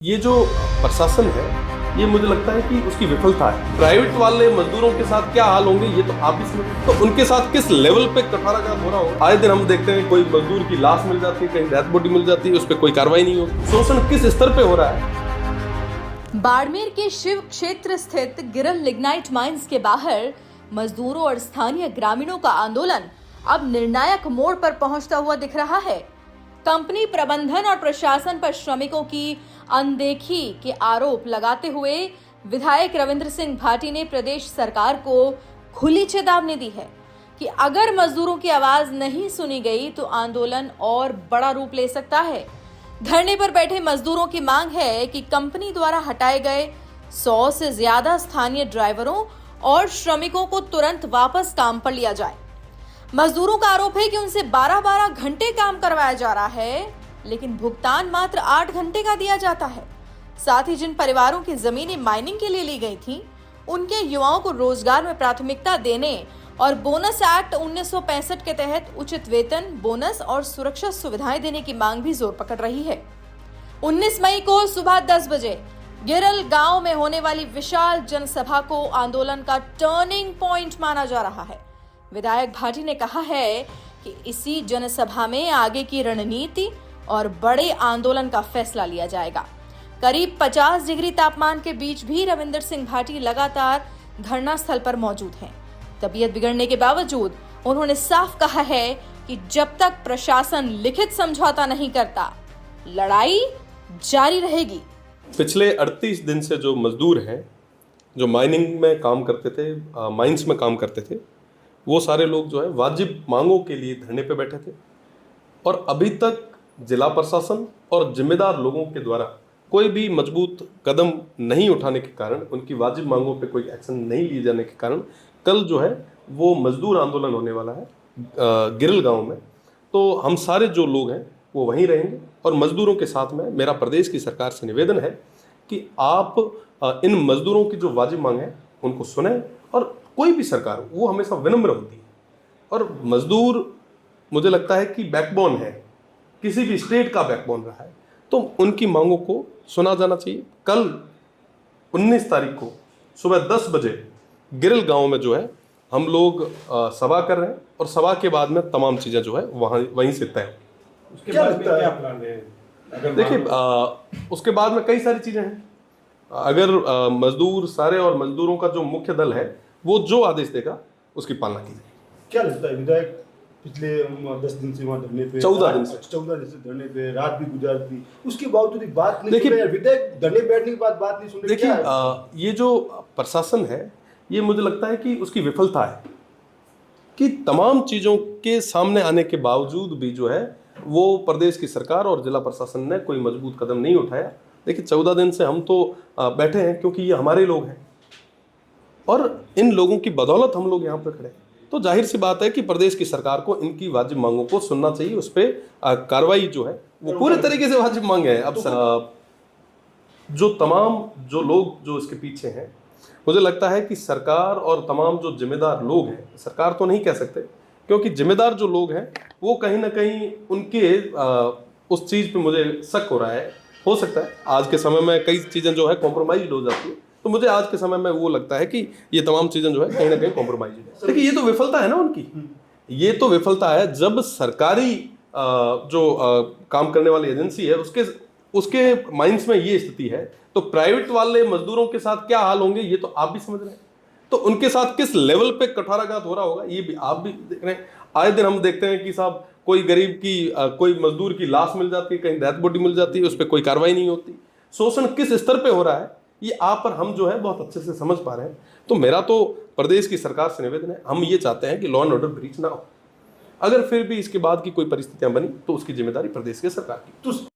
ये जो प्रशासन है, ये मुझे लगता है कि उसकी विफलता है। प्राइवेट वाले मजदूरों के साथ क्या हाल होंगे ये तो आप भी समझते, तो उनके साथ किस लेवल पे कठाराघात हो रहा होगा। आए दिन हम देखते हैं कोई मजदूर की लाश मिल जाती है, कहीं डेथ बॉडी मिल जाती है, उस पर कोई कार्रवाई नहीं होती। शोषण किस स्तर पे हो रहा है। बाड़मेर के शिव क्षेत्र स्थित गिरल लिग्नाइट माइंस के बाहर मजदूरों और स्थानीय ग्रामीणों का आंदोलन अब निर्णायक मोड़ पर पहुंचता हुआ दिख रहा है। कंपनी प्रबंधन और प्रशासन पर श्रमिकों की अनदेखी के आरोप लगाते हुए विधायक रविंद्र सिंह भाटी ने प्रदेश सरकार को खुली चेतावनी दी है कि अगर मजदूरों की आवाज नहीं सुनी गई तो आंदोलन और बड़ा रूप ले सकता है। धरने पर बैठे मजदूरों की मांग है कि कंपनी द्वारा हटाए गए 100 से ज्यादा स्थानीय ड्राइवरों और श्रमिकों को तुरंत वापस काम पर लिया जाए। मजदूरों का आरोप है कि उनसे 12-12 घंटे काम करवाया जा रहा है, लेकिन भुगतान मात्र 8 घंटे का दिया जाता है। साथ ही जिन परिवारों की जमीनें माइनिंग के लिए ली गई थी, उनके युवाओं को रोजगार में प्राथमिकता देने और बोनस एक्ट 1965 के तहत उचित वेतन, बोनस और सुरक्षा सुविधाएं देने की मांग भी जोर पकड़ रही है। 19 मई को सुबह 10 बजे गिरल गांव में होने वाली विशाल जनसभा को आंदोलन का टर्निंग पॉइंट माना जा रहा है। विधायक भाटी ने कहा है कि इसी जनसभा में आगे की रणनीति और बड़े आंदोलन का फैसला लिया जाएगा। करीब 50 डिग्री तापमान के बीच भी रविंद्र सिंह भाटी लगातार धरना स्थल पर मौजूद हैं। तबीयत बिगड़ने के बावजूद उन्होंने साफ कहा है कि जब तक प्रशासन लिखित समझौता नहीं करता, लड़ाई जारी रहेगी। पिछले 38 दिन से जो मजदूर हैं, जो माइनिंग में काम करते थे, माइंस में काम करते थे, वो सारे लोग जो है वाजिब मांगों के लिए धरने पे बैठे थे और अभी तक जिला प्रशासन और जिम्मेदार लोगों के द्वारा कोई भी मजबूत कदम नहीं उठाने के कारण, उनकी वाजिब मांगों पे कोई एक्शन नहीं लिए जाने के कारण कल जो है वो मजदूर आंदोलन होने वाला है गिरल गांव में। तो हम सारे जो लोग हैं वो वहीं रहेंगे और मजदूरों के साथ में मेरा प्रदेश की सरकार से निवेदन है कि आप इन मजदूरों की जो वाजिब मांग है उनको सुने। और कोई भी सरकार वो हमेशा विनम्र होती है और मजदूर मुझे लगता है कि बैकबोन है, किसी भी स्टेट का बैकबोन रहा है, तो उनकी मांगों को सुना जाना चाहिए। कल 19 तारीख को सुबह 10 बजे गिरल गांव में जो है हम लोग सभा कर रहे हैं और सभा के बाद में तमाम चीज़ें जो है वहीं से तय। उसके बाद में क्या प्लान है? देखिए उसके बाद में कई सारी चीज़ें हैं। अगर मजदूर सारे और मजदूरों का जो मुख्य दल है वो जो आदेश देगा उसकी पालना की जाएगी। क्या लगता है विधायक पिछले 10 दिन से वहाँ धरने पे, 14 दिन से धरने पे रात भी गुजार दी, उसके बावजूद बात नहीं देखिए, सुन रहे। विधायक धरने बैठने के बाद बात नहीं सुन रहे। देखिए ये जो प्रशासन है ये मुझे लगता है कि उसकी विफलता है कि तमाम चीज़ों के सामने आने के बावजूद भी जो है वो प्रदेश की सरकार और जिला प्रशासन ने कोई मजबूत कदम नहीं उठाया। देखिए 14 दिन से हम तो बैठे हैं क्योंकि ये हमारे लोग हैं और इन लोगों की बदौलत हम लोग यहाँ पर खड़े हैं। तो जाहिर सी बात है कि प्रदेश की सरकार को इनकी वाजिब मांगों को सुनना चाहिए, उस पर कार्रवाई जो है वो पूरे तरीके से वाजिब मांगे हैं। अब जो तमाम जो लोग जो इसके पीछे हैं, मुझे लगता है कि सरकार और तमाम जो जिम्मेदार लोग हैं, सरकार तो नहीं कह सकते क्योंकि जिम्मेदार जो लोग हैं वो कहीं ना कहीं उनके उस चीज़ पे मुझे शक हो रहा है। हो सकता है आज के समय में कई चीज़ें जो है कॉम्प्रोमाइज हो जाती है, तो मुझे आज के समय में वो लगता है कि ये तमाम चीज़ें जो है कहीं ना कहीं कॉम्प्रोमाइज है। देखिए ये तो विफलता है ना उनकी, ये तो विफलता है जब सरकारी जो काम करने वाली एजेंसी है उसके माइंड्स में ये स्थिति है, तो प्राइवेट वाले मजदूरों के साथ क्या हाल होंगे ये तो आप भी समझ रहे हैं। तो उनके साथ किस लेवल पे कठाराघात हो रहा होगा ये भी आप भी देख रहे हैं। आए दिन हम देखते हैं कि साहब कोई गरीब की कोई मजदूर की लाश मिल जाती है, कहीं डेथ बॉडी मिल जाती है, उस पर कोई कार्रवाई नहीं होती। शोषण किस स्तर पे हो रहा है ये आप और हम जो है बहुत अच्छे से समझ पा रहे हैं। तो मेरा तो प्रदेश की सरकार से निवेदन है, हम ये चाहते हैं कि लॉ एंड ऑर्डर ब्रीच ना हो। अगर फिर भी इसके बाद की कोई परिस्थितियां बनी तो उसकी जिम्मेदारी प्रदेश की सरकार की।